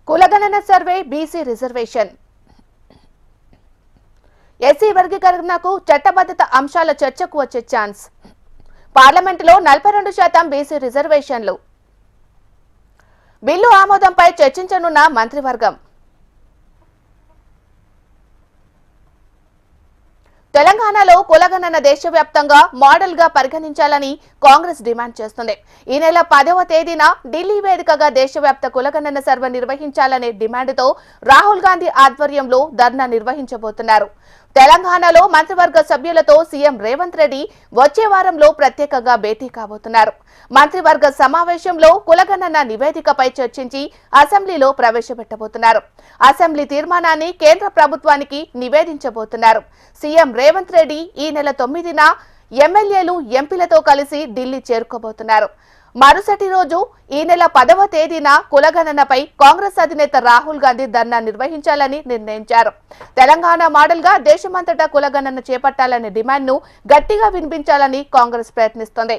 కులగణన survey BC reservation SC వర్గీకరణకు చట్టబద్ధత అంశాల చర్చకు వచ్చే ఛాన్స్. పార్లమెంటులో 42% బీసీ రిజర్వేషన్లు. బిల్లు ఆమోదంపై చర్చించనున్న మంత్రివర్గం. తెలంగాణలో కులగణన దేశవ్యాప్తంగా మోడల్ గా పరిగణించాలని కాంగ్రెస్ డిమాండ్ చేస్తుంది. ఈ నెల 10వ తేదీన ఢిల్లీ వేదికగా దేశవ్యాప్త కులగణన సర్వే నిర్వహించాలనే డిమాండ్తో రాహుల్ గాంధీ ఆధ్వర్యంలో ధర్నా నిర్వహించబోతున్నారు. తెలంగాణలో మంత్రివర్గ సభ్యులతో సీఎం రేవంత్ రెడ్డి వచ్చే వారంలో ప్రత్యేకంగా భేటీ కాబోతున్నారు. మంత్రివర్గ సమావేశంలో కులగణన నివేదికపై చర్చించి అసెంబ్లీలో ప్రవేశపెట్టబోతున్నారు. అసెంబ్లీ తీర్మానాన్ని కేంద్ర ప్రభుత్వానికి నివేదించబోతున్నారు. సీఎం రేవంత్ రెడ్డి ఈ నెల 9న ఎమ్మెల్యేలు ఎంపీలతో కలిసి ఢిల్లీ చేరుకోబోతున్నారు. మరుసటి రోజు ఈ నెల 10వ తేదీన కులగణనపై కాంగ్రెస్ అధినేత రాహుల్ గాంధీ ధర్నా నిర్వహించాలని నిర్ణయించారు. తెలంగాణ మోడల్ గా దేశమంతటా కులగణన చేపట్టాలనే డిమాండ్ను గట్టిగా వినిపించాలని కాంగ్రెస్ ప్రయత్నిస్తోంది.